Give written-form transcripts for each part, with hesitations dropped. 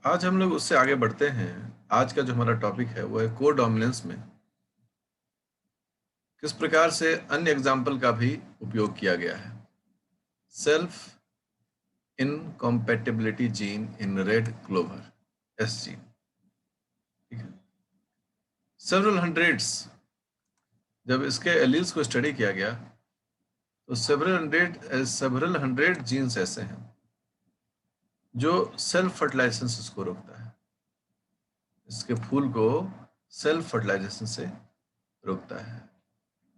आज हम लोग उससे आगे बढ़ते हैं। आज का जो हमारा टॉपिक है वो है कोडोमिनेंस में किस प्रकार से अन्य एग्जाम्पल का भी उपयोग किया गया है। Self incompatibility gene in red clover, S gene. ठीक है। सेवरल हंड्रेड्स, जब इसके एलील्स को स्टडी किया गया तो सेवरल हंड्रेड जीन्स ऐसे हैं जो सेल्फ फर्टिलाइजेशन को रोकता है। इसके फूल को सेल्फ फर्टिलाइजेशन से रोकता है।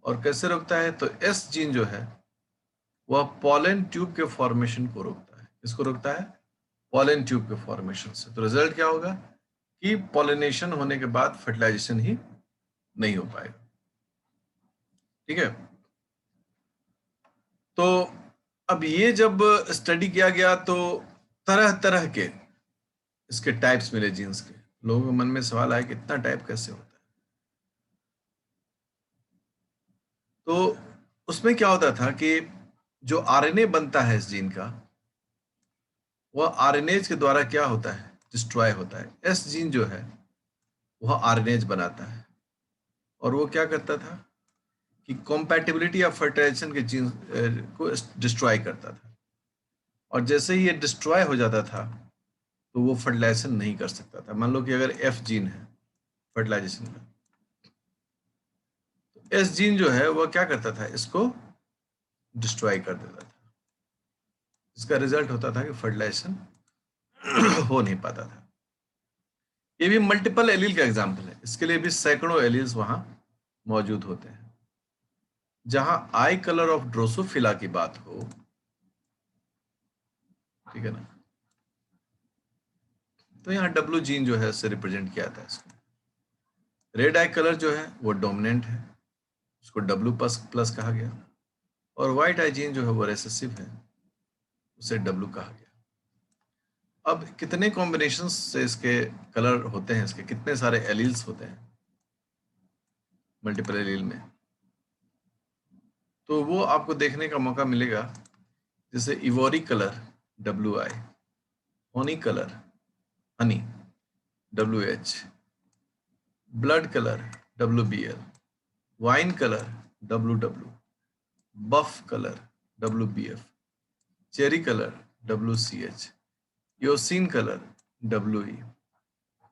और कैसे रोकता है? तो एस जीन जो है वह पॉलन ट्यूब के फॉर्मेशन को रोकता है। किसको रोकता है? पॉलन ट्यूब के फॉर्मेशन से। तो रिजल्ट क्या होगा कि पॉलिनेशन होने के बाद फर्टिलाइजेशन ही नहीं हो पाएगा। ठीक है। तो अब ये जब स्टडी किया गया तो तरह तरह के इसके टाइप्स मिले जीन्स के। लोगों के मन में सवाल आया कि इतना टाइप कैसे होता है। तो उसमें क्या होता था कि जो आरएनए बनता है इस जीन का, वह आरएनएज के द्वारा क्या होता है? डिस्ट्रॉय होता है। एस जीन जो है वह आरएनएज बनाता है और वो क्या करता था कि कॉम्पैटिबिलिटी ऑफ फर्टिलाइजेशन के जीन को डिस्ट्रॉय करता था। और जैसे ही ये डिस्ट्रॉय हो जाता था तो वो फर्टिलाइजेशन नहीं कर सकता था। मान लो कि अगर एफ जीन है फर्टिलाइजेशन का, तो एस जीन जो है वह क्या करता था? इसको डिस्ट्रॉय कर देता था। इसका रिजल्ट होता था कि फर्टिलाइजेशन हो नहीं पाता था। ये भी मल्टीपल एलील का एग्जाम्पल है। इसके लिए भी सैकड़ों एलील्स वहां मौजूद होते हैं। जहां आई कलर ऑफ ड्रोसोफिला की बात हो, ठीक है ना, तो यहाँ डब्ल्यू जीन जो है उससे रिप्रेजेंट किया था इसको। रेड आई कलर जो है वो डोमिनेंट है, उसको डब्ल्यू प्लस प्लस कहा गया। और व्हाइट आई जीन जो है वो रेसेसिव है, उसे डब्ल्यू कहा गया। अब कितने कॉम्बिनेशन से इसके कलर होते हैं, इसके कितने सारे एलील्स होते हैं मल्टीपल एलील में, तो वो आपको देखने का मौका मिलेगा। जैसे ivory colour W I, honey colour honey W H, blood colour W B L, wine colour W W, buff colour W B F, cherry colour W C H, eosin colour W E.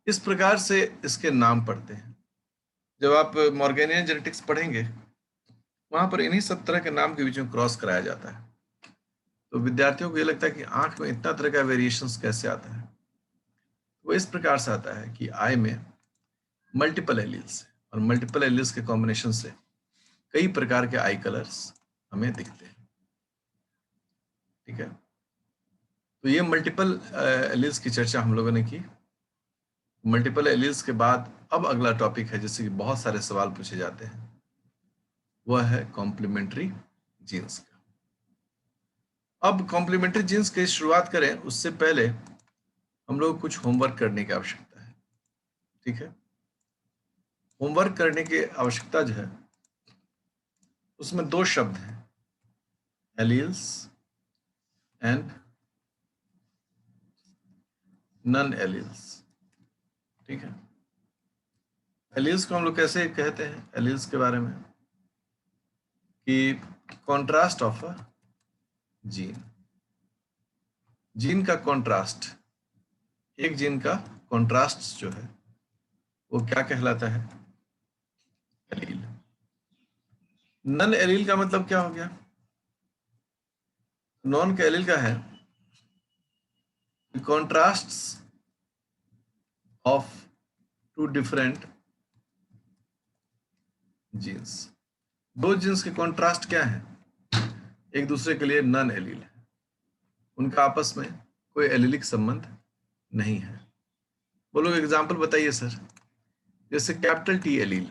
इस प्रकार से इसके नाम पड़ते हैं। जब आप मॉर्गेनियन genetics पढ़ेंगे वहां पर इन्हीं सब तरह के नाम के बीच में क्रॉस कराया जाता है। तो विद्यार्थियों को ये लगता है कि आंख में इतना तरह का वेरिएशंस कैसे आता है। वो इस प्रकार से आता है कि आई में मल्टीपल एलील्स और मल्टीपल एलील्स के कॉम्बिनेशन से कई प्रकार के आई कलर्स हमें दिखते हैं। ठीक है। तो ये मल्टीपल एलील्स की चर्चा हम लोगों ने की। मल्टीपल एलील्स के बाद अब अगला टॉपिक है जिससे कि बहुत सारे सवाल पूछे जाते हैं, वह है कॉम्प्लीमेंट्री जीन्स का। अब कॉम्प्लीमेंट्री जीन्स की शुरुआत करें उससे पहले हम लोग कुछ होमवर्क करने की आवश्यकता है। ठीक है। होमवर्क करने की आवश्यकता जो है उसमें दो शब्द हैं, एलील्स एंड नन एलील्स। ठीक है। एलील्स को हम लोग कैसे कहते हैं? एलील्स के बारे में कि contrast of a gene. Gene का कॉन्ट्रास्ट, एक जीन का कॉन्ट्रास्ट जो है वो क्या कहलाता है? एलील। नन एलील का मतलब क्या हो गया? नॉन का एलील का है कॉन्ट्रास्ट्स ऑफ टू डिफरेंट जीन्स। दो जीन्स के कॉन्ट्रास्ट क्या है? एक दूसरे के लिए नन एलील है, उनका आपस में कोई एलीलिक संबंध नहीं है। बोलो एग्जाम्पल बताइए सर। जैसे कैपिटल टी एलील,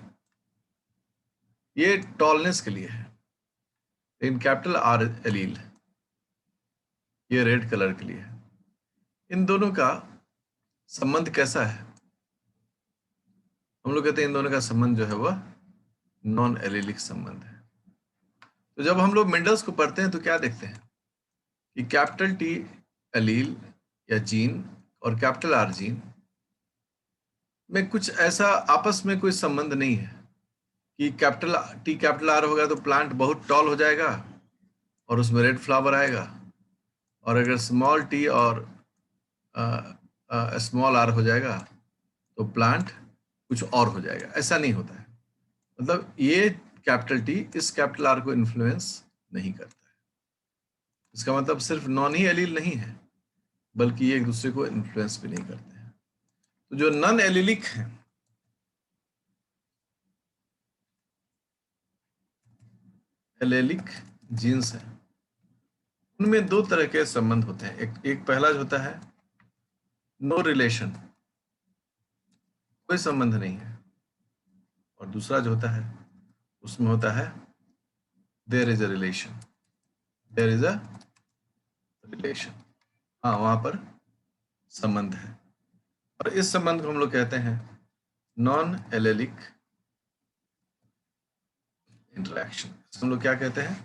ये टॉलनेस के लिए है, लेकिन कैपिटल आर एलील ये रेड कलर के लिए है। इन दोनों का संबंध कैसा है? हम लोग कहते हैं इन दोनों का संबंध जो है वह नॉन एलीलिक संबंध है। तो जब हम लोग मेंडल्स को पढ़ते हैं तो क्या देखते हैं कि कैपिटल टी एलील या जीन और कैपिटल आर जीन में कुछ ऐसा आपस में कोई संबंध नहीं है कि कैपिटल टी कैपिटल आर होगा तो प्लांट बहुत टॉल हो जाएगा और उसमें रेड फ्लावर आएगा, और अगर स्मॉल टी और स्मॉल आर हो जाएगा तो प्लांट कुछ और हो जाएगा। ऐसा नहीं होता है। मतलब ये कैपिटल टी इस कैपिटल आर को इन्फ्लुएंस नहीं करता है। इसका मतलब सिर्फ नॉन ही एलील नहीं है, बल्कि ये एक दूसरे को इन्फ्लुएंस भी नहीं करते हैं। तो जो नॉन एलिलिक हैं, एलेलिक जीन्स हैं, उनमें दो तरह के संबंध होते हैं। एक पहला जो होता है नो रिलेशन, कोई संबंध नहीं है, और दूसरा जो होता है उसमें होता है there is a relation, there is a relation. हाँ, वहां पर संबंध है, और इस संबंध को हम लोग कहते हैं नॉन एलेलिक इंटरैक्शन। हम लोग क्या कहते हैं?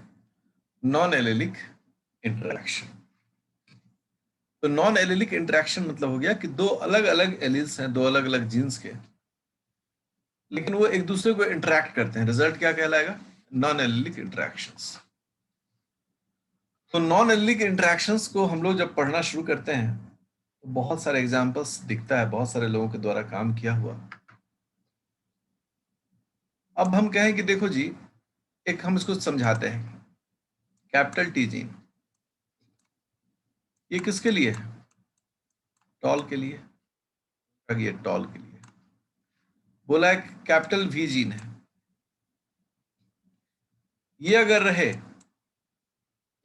Non allelic interaction. तो नॉन एलिलिक इंटरेक्शन मतलब हो गया कि दो अलग अलग एलिल्स हैं, दो अलग अलग जीन्स के, लेकिन वो एक दूसरे को इंटरेक्ट करते हैं। रिजल्ट क्या कहलाएगा? Non allylic interactions. तो नॉन एलिलिक इंटरेक्शंस को हम लोग जब पढ़ना शुरू करते हैं तो बहुत सारे एग्जाम्पल्स दिखता है, बहुत सारे लोगों के द्वारा काम किया हुआ। अब हम कहें कि देखो जी, एक हम इसको समझाते हैं। कैपिटल टी जीन ये किसके लिए है? टॉल के लिए। ये टॉल के लिए बोला है। कैपिटल वी जीन है, ये अगर रहे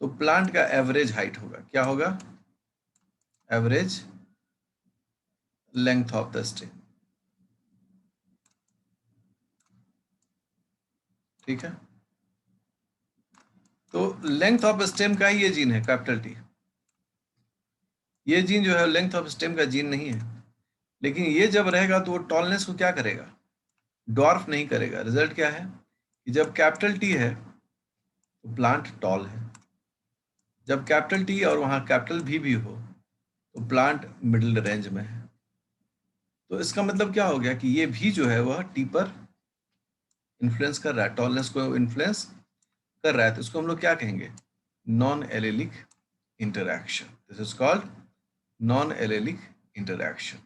तो प्लांट का एवरेज हाइट होगा। क्या होगा? Average length of the stem. ठीक है, तो लेंथ ऑफ स्टेम का ही ये जीन है कैपिटल टी। ये जीन जो है लेंथ ऑफ स्टेम का जीन नहीं है, लेकिन ये जब रहेगा तो वो टॉलनेस को क्या करेगा? डॉर्फ नहीं करेगा। रिजल्ट क्या है कि जब कैपिटल टी है तो प्लांट टॉल है, जब कैपिटल टी और वहां कैपिटल भी हो तो प्लांट मिडिल रेंज में है। तो इसका मतलब क्या हो गया कि ये भी जो है वह टी पर इन्फ्लुएंस कर रहा है, टॉलनेस को इन्फ्लुएंस कर रहा है। तो इसको हम लोग क्या कहेंगे? Non allelic interaction. This is called non allelic interaction.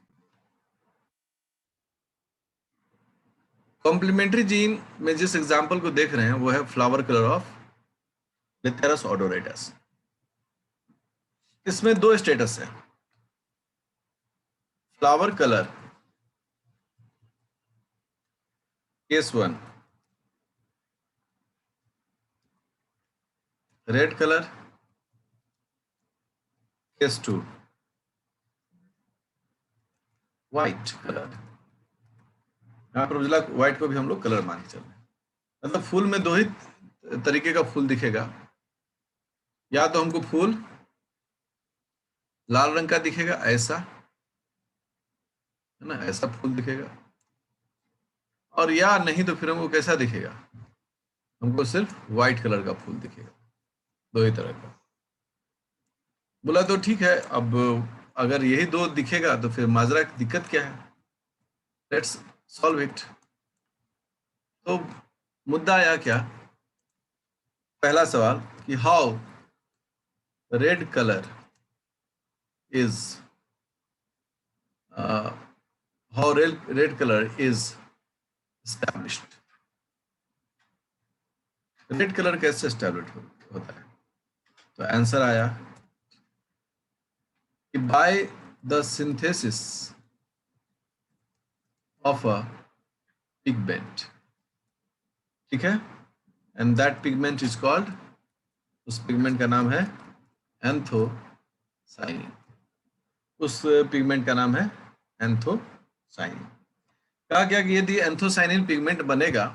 Complementary gene में जिस एग्जाम्पल को देख रहे हैं वो है flower colour of Lathyrus odoratus. इसमें दो स्टेटस है। Flower colour case 1, red colour case 2, white colour. यहाँ पर उजला व्हाइट को भी हम लोग कलर मान के चल रहे हैं। मतलब फूल में दो ही तरीके का फूल दिखेगा। या तो हमको फूल लाल रंग का दिखेगा, ऐसा है ना, ऐसा फूल दिखेगा, और या नहीं तो फिर हमको कैसा दिखेगा? हमको सिर्फ व्हाइट कलर का फूल दिखेगा। दो ही तरह का। बोला तो ठीक है, अब अगर यही दो दिखेगा तो फिर माजरा की दिक्कत क्या है? Let's solve it. तो मुद्दा आया क्या? पहला सवाल कि how red colour is how red colour is established. Red colour कैसे एस्टैब्लिश होता है? तो आंसर आया कि by the synthesis of a pigment. ठीक है, and that pigment is called, उस पिगमेंट का नाम है एंथोसाइनिन। उस पिगमेंट का नाम है एंथोसाइनिन। कहा गया कि यदि एंथोसाइनिन पिगमेंट बनेगा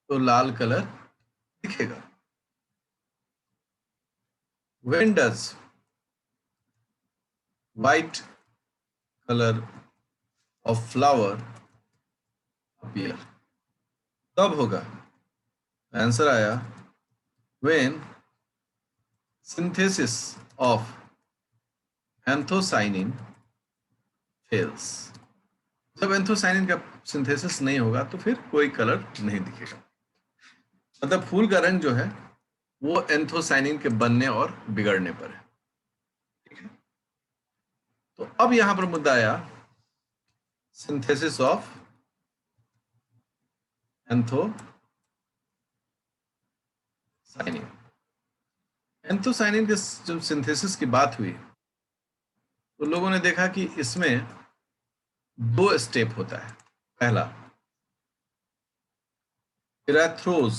तो लाल कलर दिखेगा। When does white colour of flower appear? कब होगा? आंसर आया when synthesis of anthocyanin fails. जब एंथोसाइनिन का सिंथेसिस नहीं होगा तो फिर कोई कलर नहीं दिखेगा। मतलब फूल का रंग जो है वो एंथोसाइनिन के बनने और बिगड़ने पर है। ठीक है, तो अब यहां पर मुद्दा आया सिंथेसिस ऑफ एंथोसाइनिन। एंथोसाइनिन के जब सिंथेसिस की बात हुई तो लोगों ने देखा कि इसमें 2 स्टेप होता है। पहला, इरेथ्रोज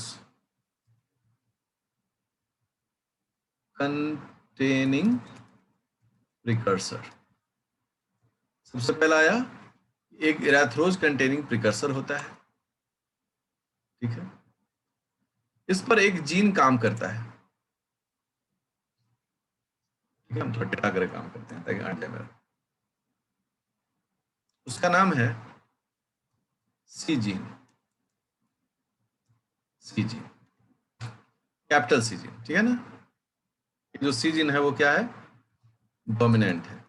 कंटेनिंग प्रिकर्सर। सबसे पहला आया, एक इरेथ्रोज कंटेनिंग प्रिकर्सर होता है। ठीक है, इस पर एक जीन काम करता है। ठीक है, हम थोड़ा टिका कर काम करते हैं ताकि आंटे मेरा। उसका नाम है सी जीन। सी जीन, कैपिटल सी जीन। ठीक है ना, जो सी जीन है वो क्या है, डोमिनेंट है,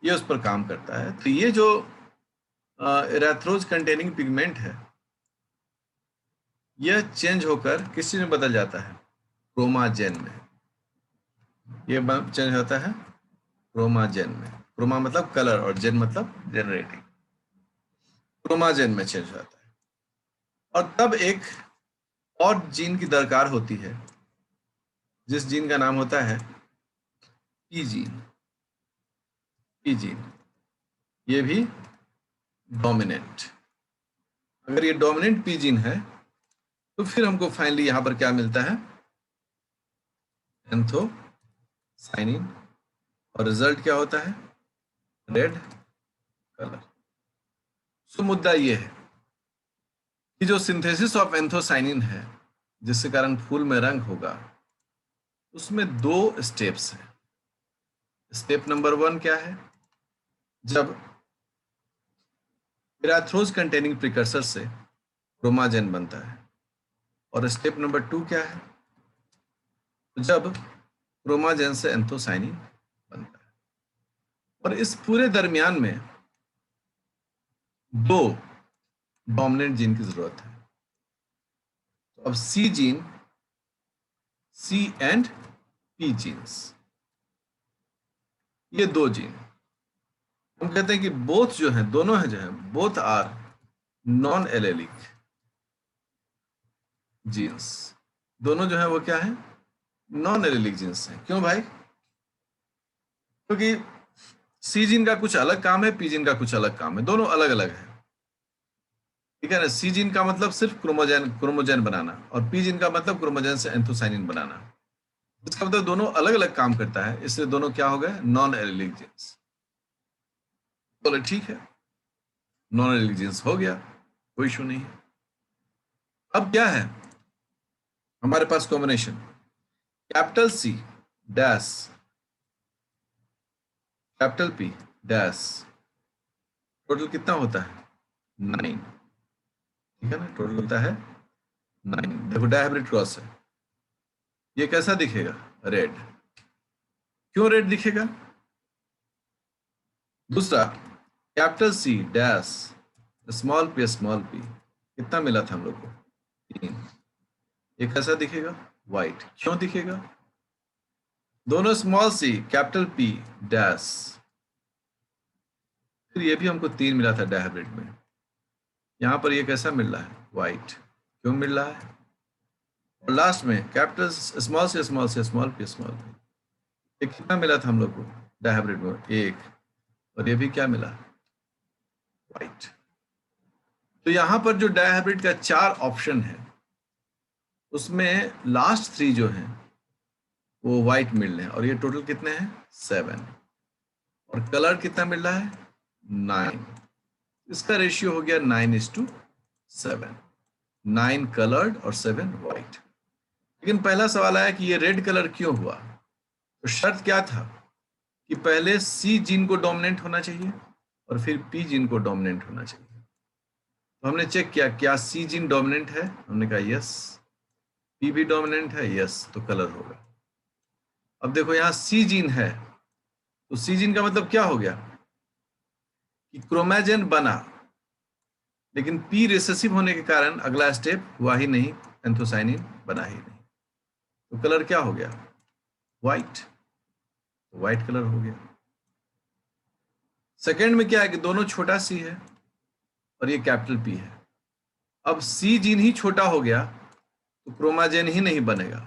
ये उस पर काम करता है। तो ये जो इरेथ्रोज कंटेनिंग पिगमेंट है यह चेंज होकर किस चीज में बदल जाता है, क्रोमाजेन में। ये चेंज होता है क्रोमाजेन में। क्रोमा मतलब कलर और जेन मतलब जनरेटिंग। क्रोमाजेन में चेंज होता है और तब एक और जीन की दरकार होती है जिस जीन का नाम होता है पी जीन। पी जीन ये भी डोमिनेंट। अगर ये डोमिनेंट पी जीन है तो फिर हमको फाइनली यहां पर क्या मिलता है, एंथोसाइनिन। और रिजल्ट क्या होता है, रेड कलर। सो मुद्दा ये है कि जो सिंथेसिस ऑफ एंथोसाइनिन है जिसके कारण फूल में रंग होगा उसमें 2 स्टेप्स हैं। स्टेप नंबर 1 क्या है, जब इरेथ्रोज कंटेनिंग प्रिकर्सर से क्रोमाजेन बनता है। और स्टेप नंबर 2 क्या है, जब क्रोमाजेन से एंथोसाइनिन बनता है। और इस पूरे दरमियान में 2 डोमिनेंट जीन की जरूरत है। तो अब C gene, C and P genes, ये 2 जीन हम कहते हैं कि बोथ जो है, दोनों है जो है, both are non allelic genes. दोनों जो है वो क्या है, नॉन एलेलिक जीन्स है। क्यों भाई, क्योंकि सी जीन का कुछ अलग काम है, पी जीन का कुछ अलग काम है, दोनों अलग अलग है। ठीक है ना, सी जीन का मतलब सिर्फ क्रोमोजेन क्रोमोजेन बनाना और पी जीन का मतलब क्रोमोजेन से एंथोसाइनिन बनाना। इसका मतलब दोनों अलग अलग काम करता है, इसलिए दोनों क्या हो गए, नॉन एलेलिक जीन्स। बोले ठीक है, नॉन एलेलिक जीन्स हो गया, कोई इशू नहीं है। अब क्या है हमारे पास combination, capital C dash capital P dash, total कितना होता है 9। ठीक है ना, टोटल होता है 9। देखो डायहाइब्रिड क्रॉस है, ये कैसा दिखेगा, रेड। क्यों रेड दिखेगा, दूसरा capital C dash small p, कितना मिला था हम लोग को 3, ये कैसा दिखेगा, व्हाइट। क्यों दिखेगा, दोनों small C capital P dash, फिर ये भी हमको 3 मिला था डायहाइब्रिड में, यहां पर ये कैसा मिल रहा है, व्हाइट। क्यों मिल रहा है, और लास्ट में कैपिटल स्मॉल पी ये कितना मिला था हम लोग को डायहाइब्रिड में, 1, और ये भी क्या मिला, व्हाइट। तो यहां पर जो डायहाइब्रिड का 4 ऑप्शन है उसमें लास्ट 3 जो हैं वो व्हाइट मिल रहे हैं, और ये टोटल कितने हैं 7, और कलर कितना मिल रहा है 9। इसका रेशियो हो गया 9:7, 9 कलर्ड और 7 व्हाइट। लेकिन पहला सवाल आया कि ये रेड कलर क्यों हुआ, तो शर्त क्या था कि पहले सी जीन को डोमिनेंट होना चाहिए और फिर पी जीन को डोमिनेंट होना चाहिए। तो हमने चेक किया क्या सी जीन डोमिनेंट है, हमने कहा यस। पी भी डोमिनेंट है, यस, तो कलर होगा। अब देखो यहाँ सी जीन है, तो सी जीन का मतलब क्या हो गया, कि क्रोमैजेन बना, लेकिन पी रिसेसिव होने के कारण अगला स्टेप हुआ ही नहीं, एंथोसाइनिन बना ही नहीं। तो कलर क्या हो गया? व्हाइट। तो व्हाइट कलर हो गया। सेकेंड में क्या है कि दोनों छोटा सी है और ये कैपिटल पी है। अब सी जीन ही छोटा हो गया तो क्रोमाजेन ही नहीं बनेगा,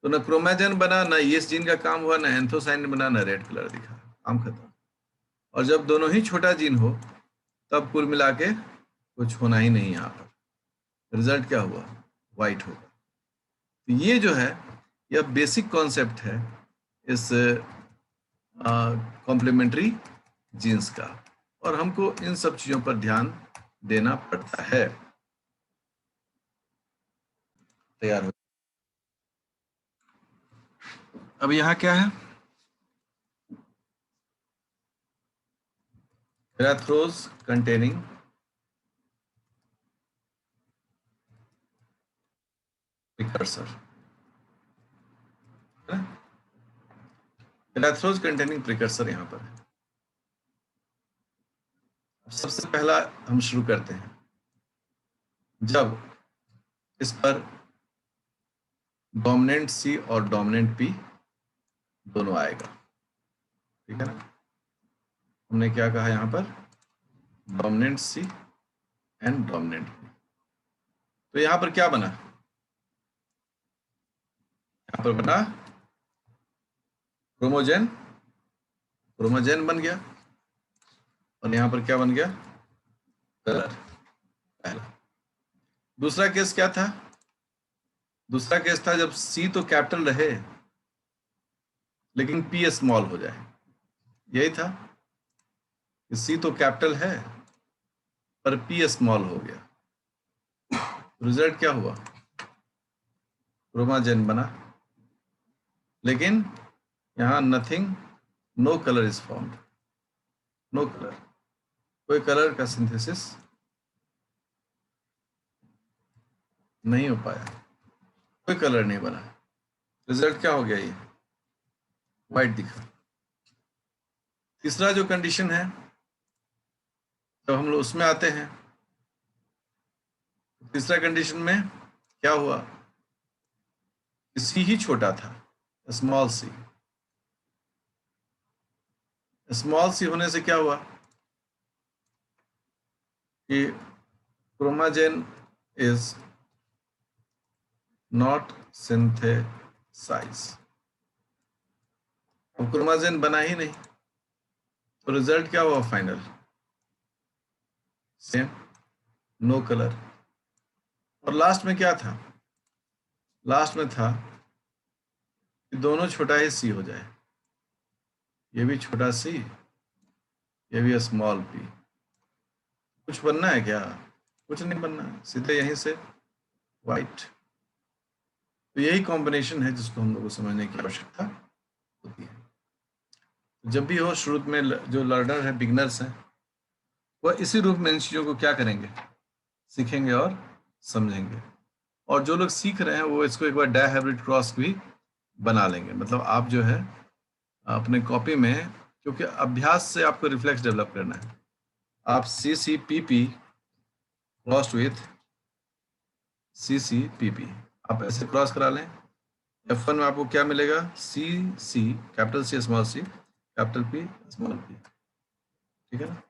तो ना क्रोमाजेन बना, ना ये जीन का काम हुआ, ना एंथोसाइनिन बना, ना रेड कलर दिखा, काम खत्म। और जब दोनों ही छोटा जीन हो तब कुल मिला के कुछ होना ही नहीं यहाँ पर। रिजल्ट क्या हुआ? व्हाइट होगा। तो ये जो है, यह बेसिक कॉन्सेप्ट है इस कॉम्प्लीमेंट्री जीन्स का, और हमको इन सब चीजों पर ध्यान देना पड़ता है। तैयार हो? अब यहाँ क्या है? एराथ्रोज कंटेनिंग प्रिकर्सर, एराथ्रोज कंटेनिंग प्रिकर्सर यहाँ पर है। सबसे पहला हम शुरू करते हैं, जब इस पर डोमिनेंट सी और डोमिनेंट पी दोनों आएगा, ठीक है ना। हमने क्या कहा यहाँ पर? Dominant C and dominant P. तो यहाँ पर क्या बना? यहाँ पर बना क्रोमोजेन, क्रोमोजेन बन गया, और यहाँ पर क्या बन गया? कलर। पहला। दूसरा केस क्या था? दूसरा केस था जब सी तो कैपिटल रहे लेकिन पी स्मॉल हो जाए। यही था कि सी तो कैपिटल है पर पी स्मॉल हो गया। रिजल्ट क्या हुआ? क्रोमाजेन बना, लेकिन यहाँ nothing, no colour is formed, no colour, कोई कलर का सिंथेसिस नहीं हो पाया, कोई कलर नहीं बना। रिजल्ट क्या हो गया? ये व्हाइट दिखा। तीसरा जो कंडीशन है, जब हम लोग उसमें आते हैं, तीसरा कंडीशन में क्या हुआ? सी ही छोटा था, स्मॉल सी। स्मॉल सी होने से क्या हुआ कि क्रोमाजेन इज नॉट सिंथेसाइज। अब क्रोमाजेन बना ही नहीं, तो रिजल्ट क्या हुआ? Final same, no colour. और लास्ट में क्या था? लास्ट में था कि दोनों छोटा ही सी हो जाए, ये भी छोटा सी, ये भी स्मॉल पी। कुछ बनना है क्या? कुछ नहीं बनना है, सीधे यहीं से व्हाइट। तो यही कॉम्बिनेशन है जिसको हम लोग को समझने की आवश्यकता होती है। जब भी हो, शुरू में जो लर्नर है, बिगनर्स हैं, वह इसी रूप में इन चीज़ों को क्या करेंगे? सीखेंगे और समझेंगे। और जो लोग सीख रहे हैं वो इसको एक बार डायहाइब्रिड क्रॉस भी बना लेंगे। मतलब आप जो है अपने कॉपी में, क्योंकि अभ्यास से आपको रिफ्लेक्स डेवलप करना है, आप C C P P cross with C C P P, आप ऐसे क्रॉस करा लें। F1 में आपको क्या मिलेगा? सी सी, capital C small C, capital P small P, ठीक है ना।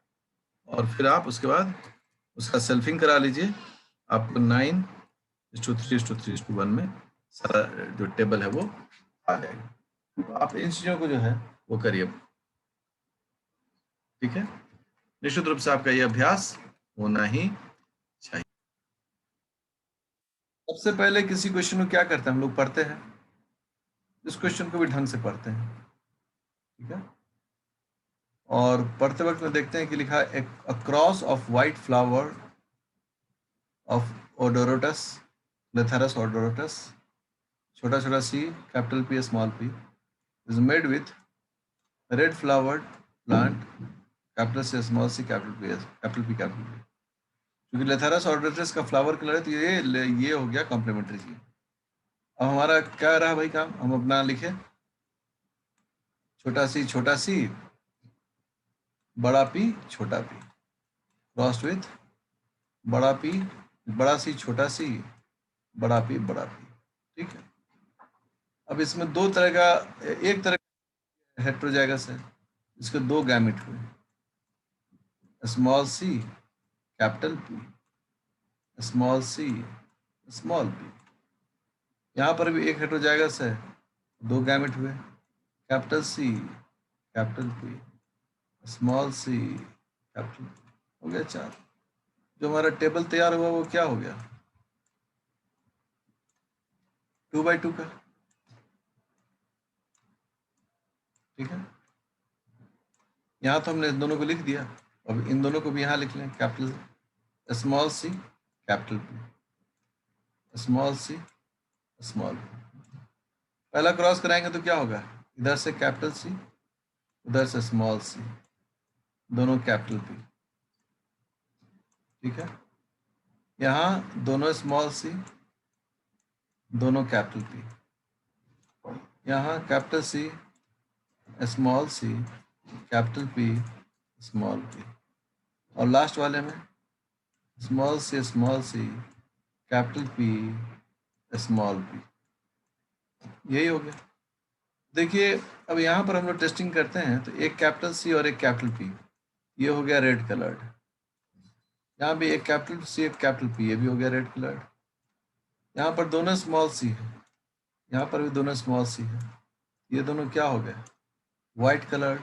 और फिर आप उसके बाद उसका सेल्फिंग करा लीजिए, आपको 9:3:3:1 में सारा जो टेबल है वो आ जाएगा। तो आप इन चीज़ों को जो है वो करिए, ठीक है। निश्चित रूप से आपका ये अभ्यास होना ही चाहिए। सबसे पहले किसी क्वेश्चन को क्या करते हैं हम लोग? पढ़ते हैं, इस क्वेश्चन को भी ढंग से पढ़ते हैं, ठीक है। और पढ़ते वक्त में देखते हैं कि लिखा है cross of white flower of odoratus, Lathyrus odoratus, छोटा छोटा C, capital P small P, is made with red flowered plant, capital C small C, capital P capital P. क्योंकि लेथेरस ओडोरोटस का फ्लावर कलर है तो ये हो गया कॉम्प्लीमेंट्री जी। अब हमारा क्या रहा भाई काम? हम अपना लिखे, छोटा सी बड़ा पी छोटा पी, क्रॉस्ड विथ बड़ा पी बड़ा सी छोटा सी, बड़ा पी बड़ा पी। ठीक है, अब इसमें दो तरह का, एक तरह का हेट्रोजाइगस है, इसके दो गैमेट हुए, small C capital P, small C small P. यहाँ पर भी एक हेट्रोजाइगस है, दो गैमेट हुए, capital C capital P, small C capital P, हो गया चार। जो हमारा टेबल तैयार हुआ वो क्या हो गया, 2x2 का। ठीक है, यहाँ तो हमने इन दोनों को लिख दिया, अब इन दोनों को भी यहाँ लिख लें, capital small C capital P, small C small P. पहला क्रॉस कराएंगे तो क्या होगा, इधर से कैपिटल सी उधर से स्मॉल सी, दोनों कैपिटल पी। ठीक है, यहाँ दोनों स्मॉल सी दोनों कैपिटल पी, यहाँ capital C small C capital P small P, और लास्ट वाले में small C capital P small P. यही हो गया। देखिए अब यहाँ पर हम लोग टेस्टिंग करते हैं तो एक कैपिटल सी और एक कैपिटल पी, ये हो गया रेड कलर्ड। यहाँ भी एक कैपिटल सी एक कैपिटल पी, ये भी हो गया रेड कलर्ड। यहाँ पर दोनों स्मॉल सी है, यहाँ पर भी दोनों स्मॉल सी है, ये दोनों क्या हो गए, वाइट कलर्ड।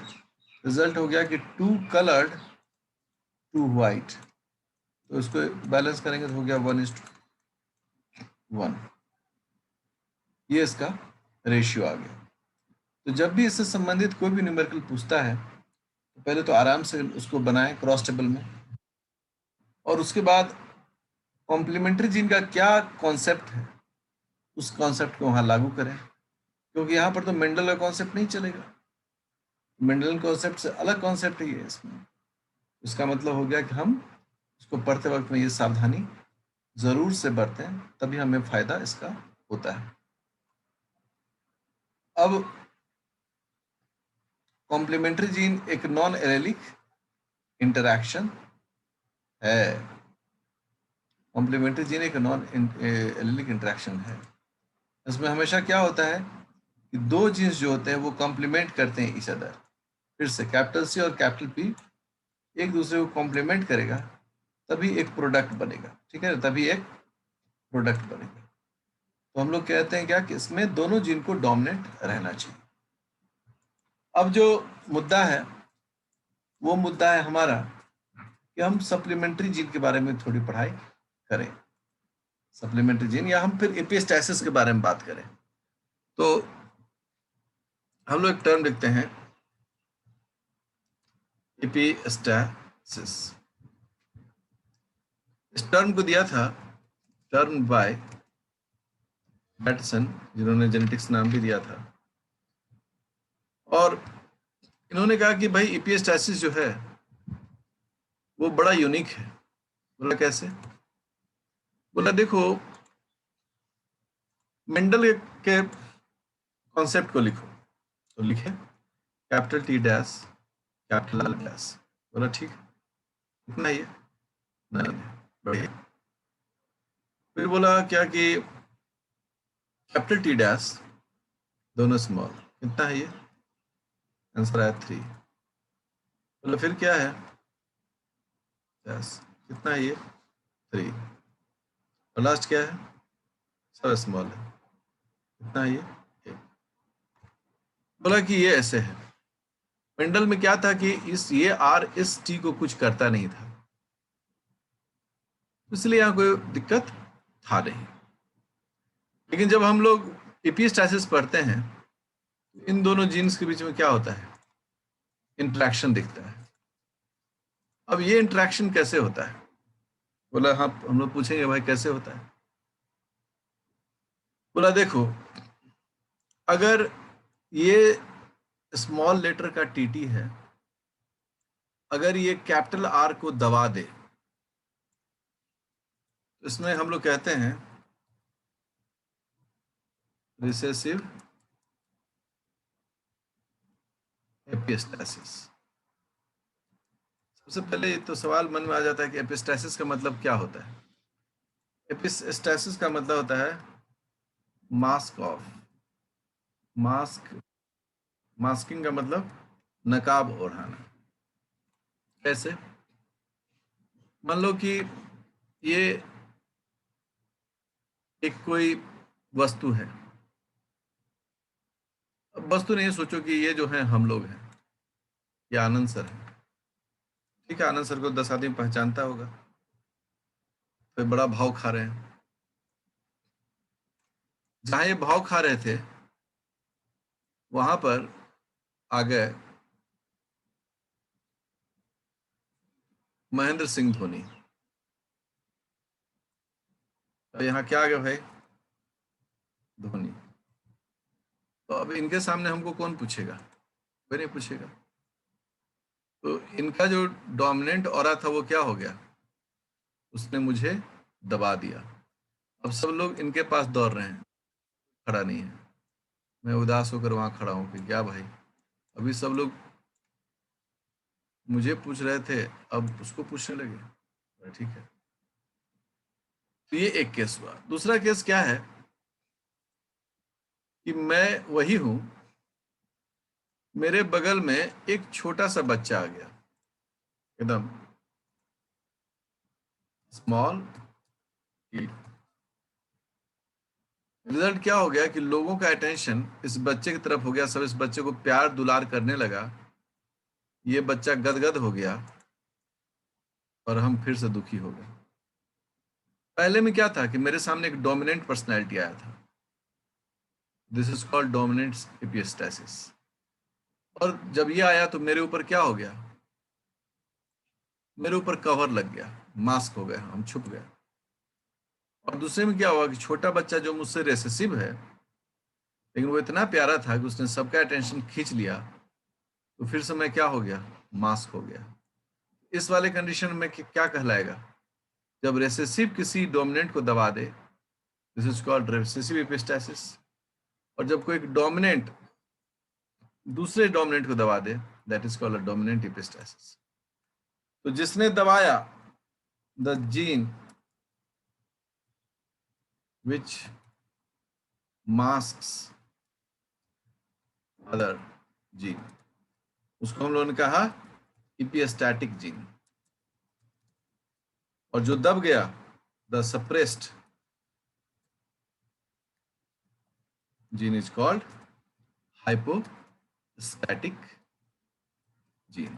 रिजल्ट हो गया कि 2 कलर्ड 2 वाइट, तो इसको बैलेंस करेंगे तो हो गया 1:1, ये इसका रेशियो आ गया। तो जब भी इससे संबंधित कोई भी न्यूमेरिकल पूछता है तो पहले तो आराम से उसको बनाएं क्रॉस टेबल में, और उसके बाद कॉम्प्लीमेंट्री जीन का क्या कॉन्सेप्ट है उस कॉन्सेप्ट को वहाँ लागू करें, क्योंकि यहाँ पर तो मेंडल का कॉन्सेप्ट नहीं चलेगा, मेंडल कॉन्सेप्ट से अलग कॉन्सेप्ट ही है इसमें। इसका मतलब हो गया कि हम उसको पढ़ते वक्त में ये सावधानी जरूर से बरतें, तभी हमें फायदा इसका होता है। अब कॉम्प्लीमेंट्री जीन एक नॉन एलेलिक इंटरैक्शन है, कॉम्प्लीमेंट्री जीन एक नॉन एलेलिक इंटरैक्शन है। इसमें हमेशा क्या होता है कि दो जीन्स जो होते हैं वो कॉम्प्लीमेंट करते हैं ईच अदर, फिर से कैपिटल सी और कैपिटल पी एक दूसरे को कॉम्प्लीमेंट करेगा तभी एक प्रोडक्ट बनेगा। ठीक है, तभी एक प्रोडक्ट बनेगा। तो हम लोग कहते हैं क्या कि इसमें दोनों जीन को डोमिनेंट रहना चाहिए। अब जो मुद्दा है वो मुद्दा है हमारा कि हम सप्लीमेंट्री जीन के बारे में थोड़ी पढ़ाई करें, सप्लीमेंट्री जीन, या हम फिर एपिस्टैसिस के बारे में बात करें। तो हम लोग एक टर्म लिखते हैं एपिस्टैसिस। इस टर्म को दिया था टर्म बाय बैटसन, जिन्होंने जेनेटिक्स नाम भी दिया था, और इन्होंने कहा कि भाई एपिस्टैसिस जो है वो बड़ा यूनिक है। बोला कैसे, बोला देखो मेंडल के कॉन्सेप्ट को लिखो, तो लिखे capital T dash capital L dash. बोला ठीक, इतना ही है, नहीं बढ़िया। फिर बोला क्या कि कैपिटल टी डैश दोनों स्मॉल, कितना है ये, आंसर आया 3। बोला फिर क्या है डैश, कितना है ये 3, और लास्ट क्या है, सब स्मॉल है, कितना है ये 1। बोला कि ये ऐसे है, मेंडल में क्या था कि इस ये आर इस टी को कुछ करता नहीं था, इसलिए यहाँ कोई दिक्कत था नहीं। लेकिन जब हम लोग एपिस्टैसिस पढ़ते हैं तो इन दोनों जीन्स के बीच में क्या होता है, इंटरेक्शन दिखता है। अब ये इंटरेक्शन कैसे होता है, बोला हाँ, हम लोग पूछेंगे भाई कैसे होता है। बोला देखो अगर ये स्मॉल लेटर का टीटी है, अगर ये कैपिटल आर को दबा दे तो इसमें हम लोग कहते हैं रिसेसिव एपिस्टैसिस। सबसे पहले तो सवाल मन में आ जाता है कि एपिस्टासिस का मतलब क्या होता है। एपिस्टासिस का मतलब होता है मास्क ऑफ। मास्किंग का मतलब नकाब ओढ़ाना। कैसे? मान लो कि ये एक कोई वस्तु है। अब वस्तु नहीं, सोचो कि ये जो है हम लोग हैं, ये आनंद सर है। ठीक है, आनंद सर को 10 आदमी पहचानता होगा, तो बड़ा भाव खा रहे हैं। जहां ये भाव खा रहे थे वहां पर आ गए महेंद्र सिंह धोनी। तो यहाँ क्या आ गया भाई? धोनी। तो अब इनके सामने हमको कौन पूछेगा? कोई नहीं पूछेगा। तो इनका जो डोमिनेंट ऑरा था वो क्या हो गया? उसने मुझे दबा दिया। अब सब लोग इनके पास दौड़ रहे हैं, खड़ा नहीं है। मैं उदास होकर वहां खड़ा हूं कि क्या भाई, अभी सब लोग मुझे पूछ रहे थे, अब उसको पूछने लगे। ठीक है, तो ये एक केस हुआ। दूसरा केस क्या है कि मैं वही हूं, मेरे बगल में एक छोटा सा बच्चा आ गया, एकदम स्मॉल। रिजल्ट क्या हो गया कि लोगों का अटेंशन इस बच्चे की तरफ हो गया, सब इस बच्चे को प्यार दुलार करने लगा। ये बच्चा गदगद हो गया और हम फिर से दुखी हो गए। पहले में क्या था कि मेरे सामने एक डोमिनेंट पर्सनैलिटी आया था। This is called dominant epistasis. और जब ये आया तो मेरे ऊपर क्या हो गया? मेरे ऊपर कवर लग गया, मास्क हो गया, हम छुप गए। और दूसरे में क्या हुआ कि छोटा बच्चा जो मुझसे रेसेसिव है, लेकिन वो इतना प्यारा था कि उसने सबका अटेंशन खींच लिया, तो फिर से मैं क्या हो गया? मास्क हो गया। इस वाले कंडीशन में क्या कहलाएगा? जब रेसेसिव किसी डोमिनेंट को दबा दे, this is called recessive epistasis. और जब कोई डोमिनेंट दूसरे डोमिनेंट को दबा दे, that is called dominant epistasis. तो जिसने दबाया the gene which masks other gene, उसको हम लोगों ने कहा इपिस्टैटिक जीन। और जो दब गया, the suppressed gene is called hypostatic gene.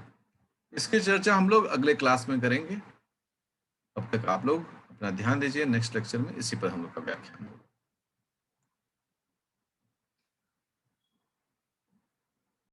इसकी चर्चा हम लोग अगले क्लास में करेंगे। तब तक आप लोग अपना ध्यान दीजिए। नेक्स्ट लेक्चर में इसी पर हम लोग का व्याख्यान होगा।